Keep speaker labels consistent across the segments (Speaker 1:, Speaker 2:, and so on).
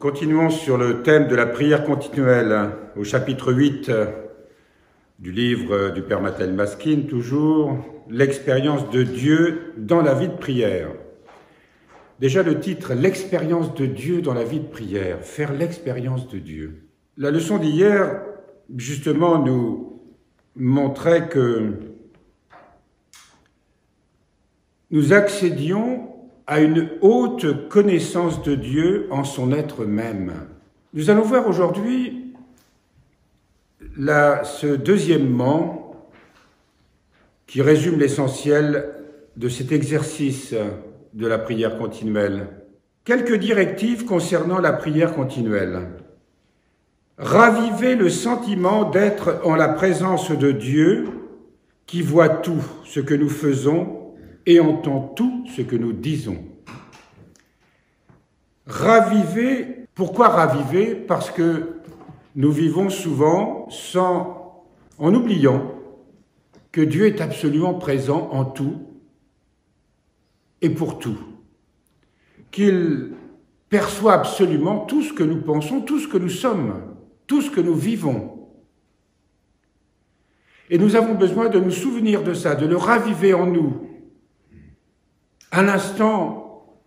Speaker 1: Continuons sur le thème de la prière continuelle, au chapitre 8 du livre du Père Mata El-Maskine, toujours, l'expérience de Dieu dans la vie de prière. Déjà le titre, l'expérience de Dieu dans la vie de prière, faire l'expérience de Dieu. La leçon d'hier, justement, nous montrait que nous accédions à une haute connaissance de Dieu en son être même. Nous allons voir aujourd'hui ce deuxièmement qui résume l'essentiel de cet exercice de la prière continuelle. Quelques directives concernant la prière continuelle. Ravivez le sentiment d'être en la présence de Dieu qui voit tout ce que nous faisons et entend tout ce que nous disons. Raviver, pourquoi raviver? Parce que nous vivons souvent en oubliant que Dieu est absolument présent en tout et pour tout. Qu'il perçoit absolument tout ce que nous pensons, tout ce que nous sommes, tout ce que nous vivons. Et nous avons besoin de nous souvenir de ça, de le raviver en nous. À l'instant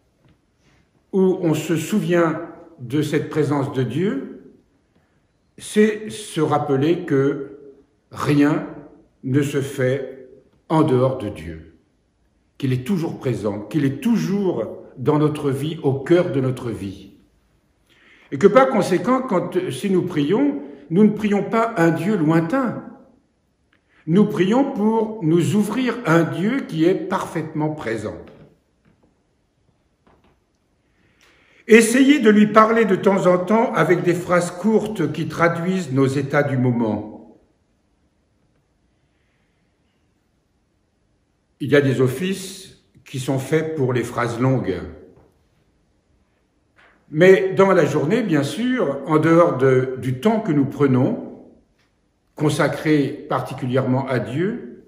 Speaker 1: où on se souvient de cette présence de Dieu, c'est se rappeler que rien ne se fait en dehors de Dieu, qu'il est toujours présent, qu'il est toujours dans notre vie, au cœur de notre vie. Et que par conséquent, si nous prions, nous ne prions pas un Dieu lointain. Nous prions pour nous ouvrir à un Dieu qui est parfaitement présent. Essayez de lui parler de temps en temps avec des phrases courtes qui traduisent nos états du moment. Il y a des offices qui sont faits pour les phrases longues. Mais dans la journée, bien sûr, en dehors du temps que nous prenons, consacré particulièrement à Dieu,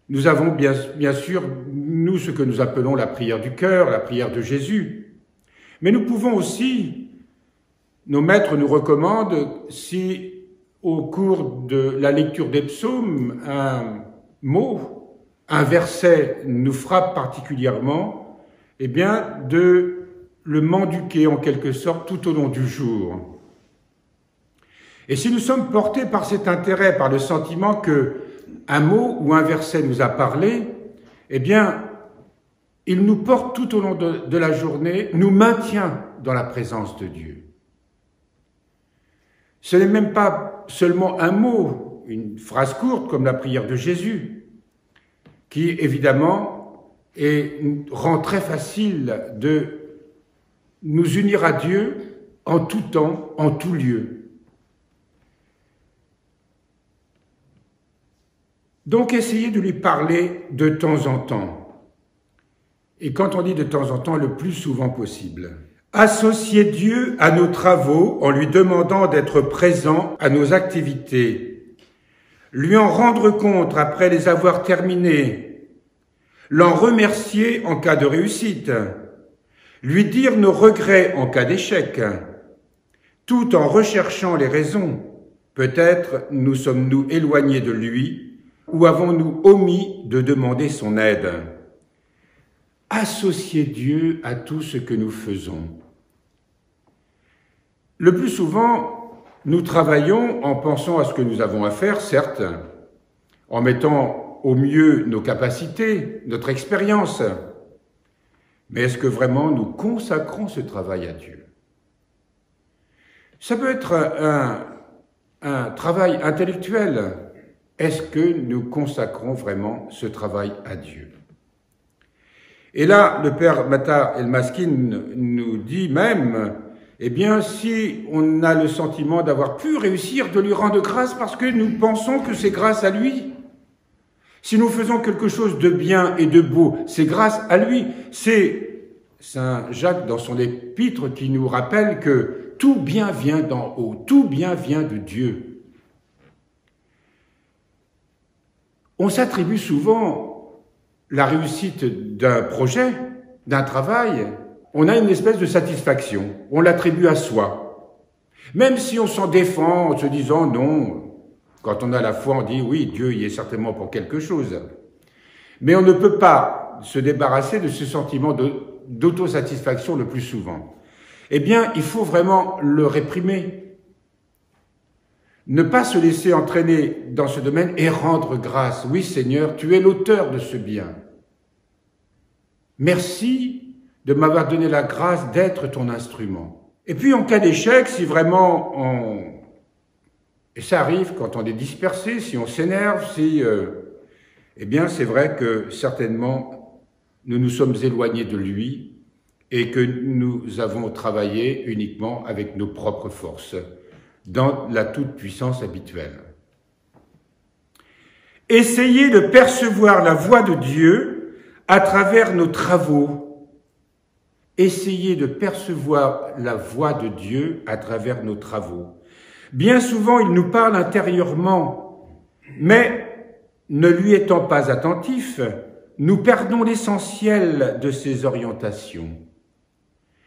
Speaker 1: nous avons bien sûr, nous, ce que nous appelons la prière du cœur, la prière de Jésus. Mais nous pouvons aussi, nos maîtres nous recommandent, si au cours de la lecture des psaumes, un mot, un verset nous frappe particulièrement, eh bien, de le mendiquer en quelque sorte tout au long du jour. Et si nous sommes portés par cet intérêt, par le sentiment que un mot ou un verset nous a parlé, eh bien, il nous porte tout au long de la journée, nous maintient dans la présence de Dieu. Ce n'est même pas seulement un mot, une phrase courte comme la prière de Jésus, qui évidemment rend très facile de nous unir à Dieu en tout temps, en tout lieu. Donc essayez de lui parler de temps en temps. Et quand on dit de temps en temps, le plus souvent possible. Associer Dieu à nos travaux en lui demandant d'être présent à nos activités. Lui en rendre compte après les avoir terminées. L'en remercier en cas de réussite. Lui dire nos regrets en cas d'échec. Tout en recherchant les raisons. Peut-être nous sommes-nous éloignés de lui ou avons-nous omis de demander son aide. Associer Dieu à tout ce que nous faisons. Le plus souvent, nous travaillons en pensant à ce que nous avons à faire, certes, en mettant au mieux nos capacités, notre expérience. Mais est-ce que vraiment nous consacrons ce travail à Dieu? Ça peut être un travail intellectuel. Est-ce que nous consacrons vraiment ce travail à Dieu? Et là, le Père Mata El-Maskine nous dit même, eh bien, si on a le sentiment d'avoir pu réussir, de lui rendre grâce parce que nous pensons que c'est grâce à lui. Si nous faisons quelque chose de bien et de beau, c'est grâce à lui. C'est Saint Jacques dans son épître qui nous rappelle que tout bien vient d'en haut, tout bien vient de Dieu. On s'attribue souvent la réussite d'un projet, d'un travail, on a une espèce de satisfaction, on l'attribue à soi. Même si on s'en défend en se disant non, quand on a la foi, on dit oui, Dieu y est certainement pour quelque chose. Mais on ne peut pas se débarrasser de ce sentiment d'autosatisfaction le plus souvent. Eh bien, il faut vraiment le réprimer. Ne pas se laisser entraîner dans ce domaine et rendre grâce. Oui, Seigneur, tu es l'auteur de ce bien. Merci de m'avoir donné la grâce d'être ton instrument. Et puis, en cas d'échec, si vraiment et ça arrive quand on est dispersé, si on s'énerve, eh bien, c'est vrai que certainement, nous nous sommes éloignés de lui et que nous avons travaillé uniquement avec nos propres forces, dans la toute-puissance habituelle. Essayez de percevoir la voix de Dieu à travers nos travaux. Essayez de percevoir la voix de Dieu à travers nos travaux. Bien souvent, il nous parle intérieurement, mais ne lui étant pas attentifs, nous perdons l'essentiel de ses orientations.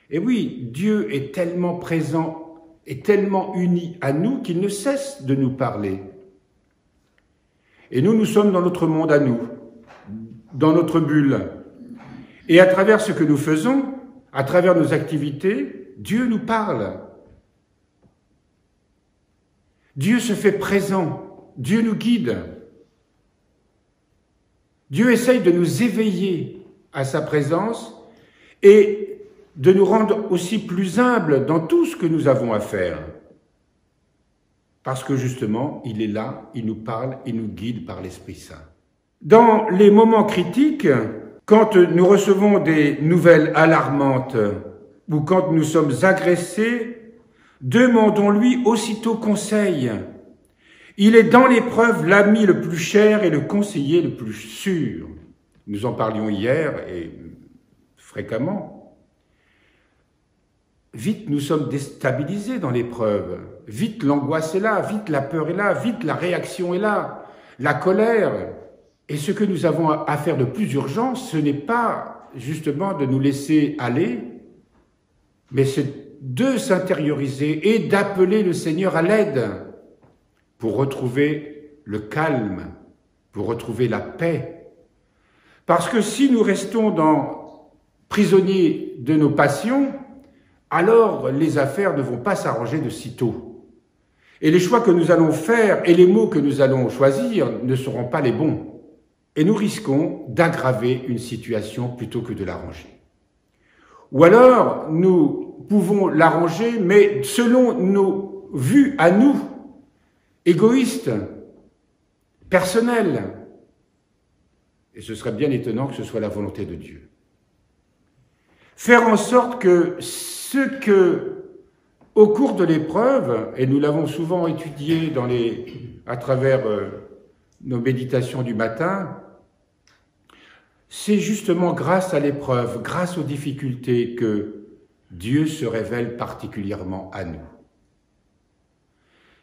Speaker 1: Et oui, Dieu est tellement présent et tellement uni à nous qu'il ne cesse de nous parler. Et nous sommes dans notre monde à nous, dans notre bulle. Et à travers ce que nous faisons, à travers nos activités, Dieu nous parle. Dieu se fait présent, Dieu nous guide. Dieu essaye de nous éveiller à sa présence et de nous rendre aussi plus humbles dans tout ce que nous avons à faire. Parce que justement, il est là, il nous parle, il nous guide par l'Esprit Saint. Dans les moments critiques, quand nous recevons des nouvelles alarmantes ou quand nous sommes agressés, demandons-lui aussitôt conseil. Il est dans l'épreuve l'ami le plus cher et le conseiller le plus sûr. Nous en parlions hier et fréquemment. Vite, nous sommes déstabilisés dans l'épreuve. Vite, l'angoisse est là, vite, la peur est là, vite, la réaction est là, la colère. Et ce que nous avons à faire de plus urgent, ce n'est pas justement de nous laisser aller, mais c'est de s'intérioriser et d'appeler le Seigneur à l'aide pour retrouver le calme, pour retrouver la paix. Parce que si nous restons prisonniers de nos passions, alors les affaires ne vont pas s'arranger de sitôt. Et les choix que nous allons faire et les mots que nous allons choisir ne seront pas les bons. Et nous risquons d'aggraver une situation plutôt que de l'arranger. Ou alors, nous pouvons l'arranger, mais selon nos vues à nous, égoïstes, personnelles. Et ce serait bien étonnant que ce soit la volonté de Dieu. Faire en sorte que au cours de l'épreuve, et nous l'avons souvent étudié à travers nos méditations du matin, c'est justement grâce à l'épreuve, grâce aux difficultés que Dieu se révèle particulièrement à nous.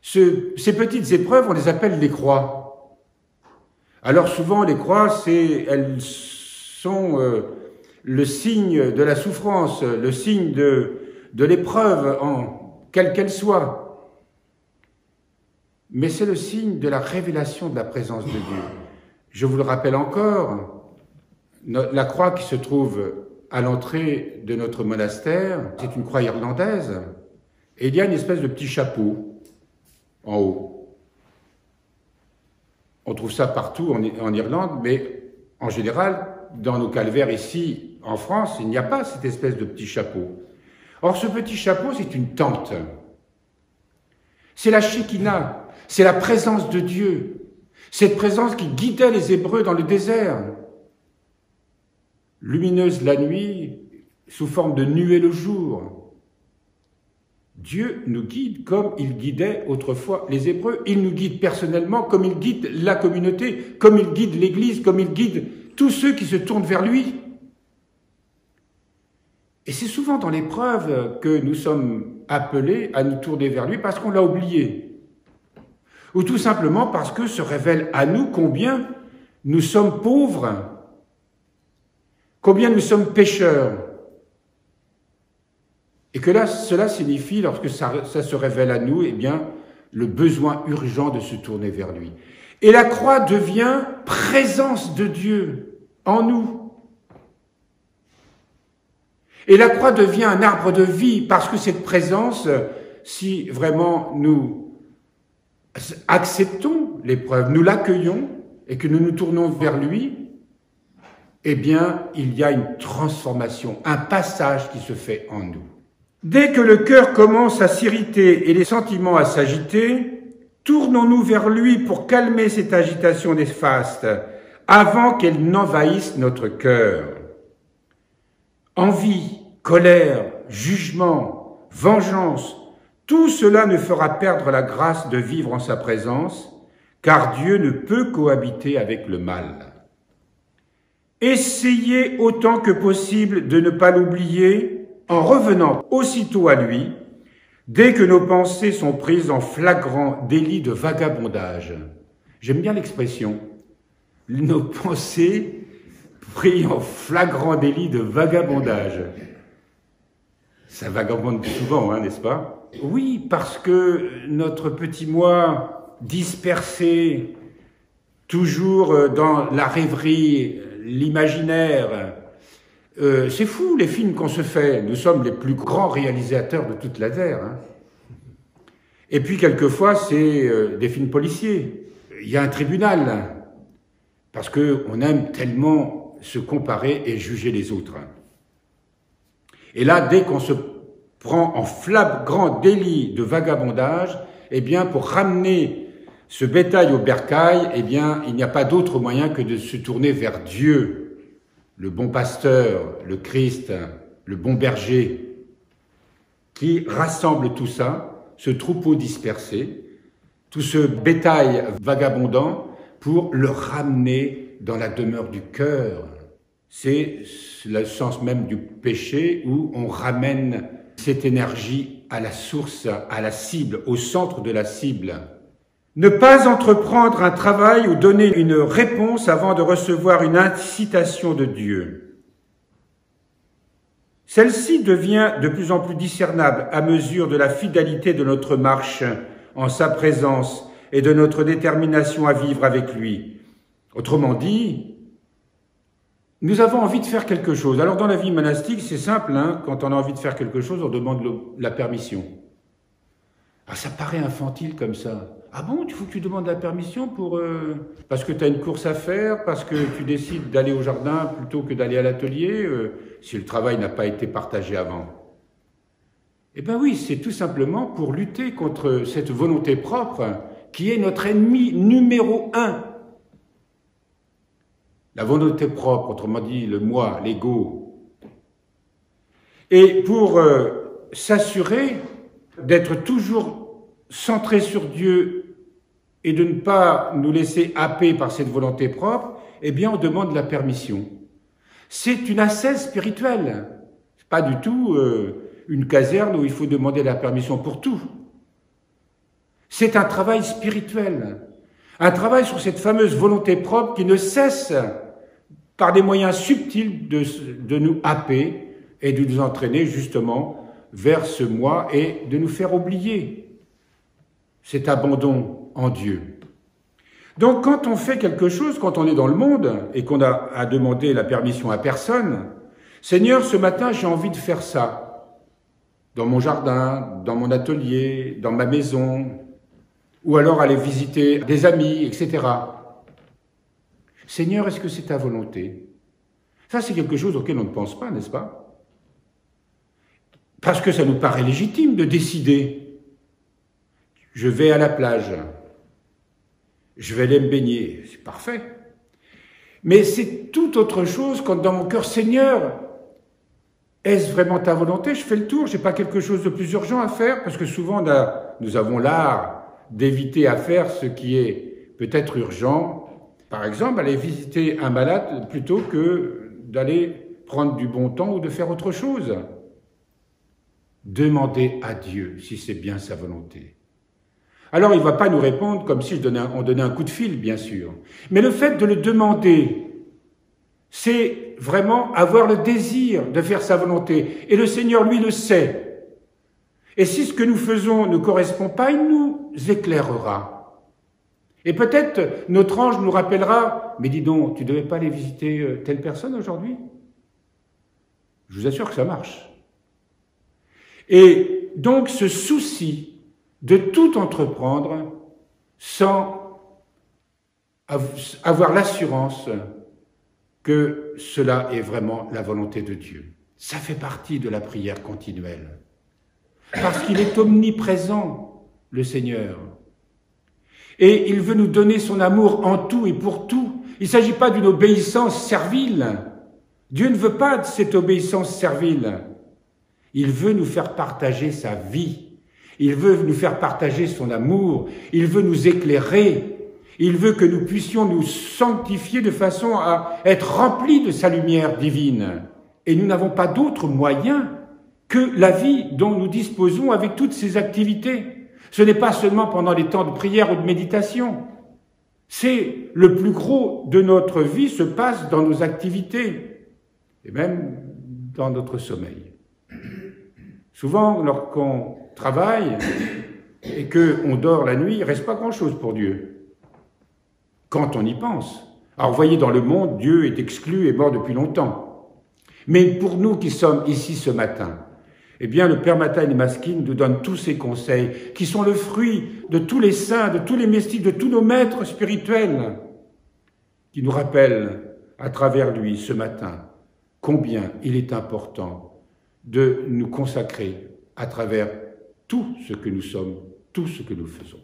Speaker 1: Ces petites épreuves, on les appelle les croix. Alors souvent, les croix, elles sont le signe de la souffrance, le signe de l'épreuve, quelle qu'elle soit. Mais c'est le signe de la révélation de la présence de Dieu. Je vous le rappelle encore, la croix qui se trouve à l'entrée de notre monastère, c'est une croix irlandaise, et il y a une espèce de petit chapeau en haut. On trouve ça partout en Irlande, mais en général, dans nos calvaires ici, en France, il n'y a pas cette espèce de petit chapeau. Or, ce petit chapeau, c'est une tente. C'est la Shekinah, c'est la présence de Dieu. Cette présence qui guidait les Hébreux dans le désert. Lumineuse la nuit, sous forme de nuée le jour. Dieu nous guide comme il guidait autrefois les Hébreux. Il nous guide personnellement comme il guide la communauté, comme il guide l'Église, comme il guide tous ceux qui se tournent vers lui. Et c'est souvent dans l'épreuve que nous sommes appelés à nous tourner vers lui parce qu'on l'a oublié. Ou tout simplement parce que se révèle à nous combien nous sommes pauvres, combien nous sommes pécheurs. Et que là, cela signifie, lorsque ça se révèle à nous, eh bien, le besoin urgent de se tourner vers lui. Et la croix devient présence de Dieu en nous. Et la croix devient un arbre de vie, parce que cette présence, si vraiment nous acceptons l'épreuve, nous l'accueillons et que nous nous tournons vers lui, eh bien, il y a une transformation, un passage qui se fait en nous. Dès que le cœur commence à s'irriter et les sentiments à s'agiter, tournons-nous vers lui pour calmer cette agitation néfaste avant qu'elle n'envahisse notre cœur. Envie, colère, jugement, vengeance, tout cela ne fera perdre la grâce de vivre en sa présence, car Dieu ne peut cohabiter avec le mal. Essayez autant que possible de ne pas l'oublier en revenant aussitôt à lui, dès que nos pensées sont prises en flagrant délit de vagabondage. J'aime bien l'expression. Nos pensées prises en flagrant délit de vagabondage. Ça vagabonde souvent, n'est-ce pas? Oui, parce que notre petit moi dispersé, toujours dans la rêverie, l'imaginaire, c'est fou les films qu'on se fait. Nous sommes les plus grands réalisateurs de toute la Terre. Et puis quelquefois, c'est des films policiers. Il y a un tribunal, parce qu'on aime tellement se comparer et juger les autres. Et là, dès qu'on se prend en flagrant délit de vagabondage, eh bien, pour ramener ce bétail au bercail, eh bien, il n'y a pas d'autre moyen que de se tourner vers Dieu, le bon pasteur, le Christ, le bon berger, qui rassemble tout ça, ce troupeau dispersé, tout ce bétail vagabondant, pour le ramener dans la demeure du cœur. C'est le sens même du péché, où on ramène cette énergie à la source, à la cible, au centre de la cible. Ne pas entreprendre un travail ou donner une réponse avant de recevoir une incitation de Dieu. Celle-ci devient de plus en plus discernable à mesure de la fidélité de notre marche en sa présence et de notre détermination à vivre avec lui. Autrement dit, nous avons envie de faire quelque chose. Alors dans la vie monastique, c'est simple, quand on a envie de faire quelque chose, on demande la permission. Ah, ça paraît infantile comme ça. Ah bon, il faut que tu demandes la permission pour parce que tu as une course à faire, parce que tu décides d'aller au jardin plutôt que d'aller à l'atelier, si le travail n'a pas été partagé avant. Eh bien oui, c'est tout simplement pour lutter contre cette volonté propre qui est notre ennemi numéro 1. La volonté propre, autrement dit le moi, l'ego. Et pour s'assurer d'être toujours centré sur Dieu et de ne pas nous laisser happer par cette volonté propre, eh bien on demande la permission. C'est une ascèse spirituelle. C'est pas du tout une caserne où il faut demander la permission pour tout. C'est un travail spirituel. Un travail sur cette fameuse volonté propre qui ne cesse, par des moyens subtils, de nous happer et de nous entraîner justement vers ce moi et de nous faire oublier cet abandon en Dieu. Donc quand on fait quelque chose, quand on est dans le monde et qu'on a à demander la permission à personne, Seigneur, ce matin j'ai envie de faire ça, dans mon jardin, dans mon atelier, dans ma maison, ou alors aller visiter des amis, etc. Seigneur, est-ce que c'est ta volonté? Ça, c'est quelque chose auquel on ne pense pas, n'est-ce pas? Parce que ça nous paraît légitime de décider. Je vais à la plage. Je vais aller me baigner. C'est parfait. Mais c'est tout autre chose quand dans mon cœur, Seigneur, est-ce vraiment ta volonté? Je fais le tour. J'ai pas quelque chose de plus urgent à faire? Parce que souvent, nous avons l'art d'éviter à faire ce qui est peut-être urgent. Par exemple, aller visiter un malade plutôt que d'aller prendre du bon temps ou de faire autre chose. Demandez à Dieu si c'est bien sa volonté. Alors, il ne va pas nous répondre comme si on donnait un coup de fil, bien sûr. Mais le fait de le demander, c'est vraiment avoir le désir de faire sa volonté. Et le Seigneur, lui, le sait. Et si ce que nous faisons ne correspond pas, il nous éclairera. Et peut-être notre ange nous rappellera, mais dis donc, tu ne devais pas aller visiter telle personne aujourd'hui? Je vous assure que ça marche. Et donc ce souci de tout entreprendre sans avoir l'assurance que cela est vraiment la volonté de Dieu. Ça fait partie de la prière continuelle. Parce qu'il est omniprésent, le Seigneur. Et il veut nous donner son amour en tout et pour tout. Il ne s'agit pas d'une obéissance servile. Dieu ne veut pas de cette obéissance servile. Il veut nous faire partager sa vie. Il veut nous faire partager son amour. Il veut nous éclairer. Il veut que nous puissions nous sanctifier de façon à être remplis de sa lumière divine. Et nous n'avons pas d'autre moyen que la vie dont nous disposons avec toutes ces activités. Ce n'est pas seulement pendant les temps de prière ou de méditation. C'est le plus gros de notre vie se passe dans nos activités et même dans notre sommeil. Souvent, lorsqu'on travaille et qu'on dort la nuit, il ne reste pas grand-chose pour Dieu. Quand on y pense. Alors, vous voyez, dans le monde, Dieu est exclu et mort depuis longtemps. Mais pour nous qui sommes ici ce matin, eh bien, le Père Mathaï Maskin nous donne tous ces conseils qui sont le fruit de tous les saints, de tous les mystiques, de tous nos maîtres spirituels qui nous rappellent à travers lui ce matin combien il est important de nous consacrer à travers tout ce que nous sommes, tout ce que nous faisons.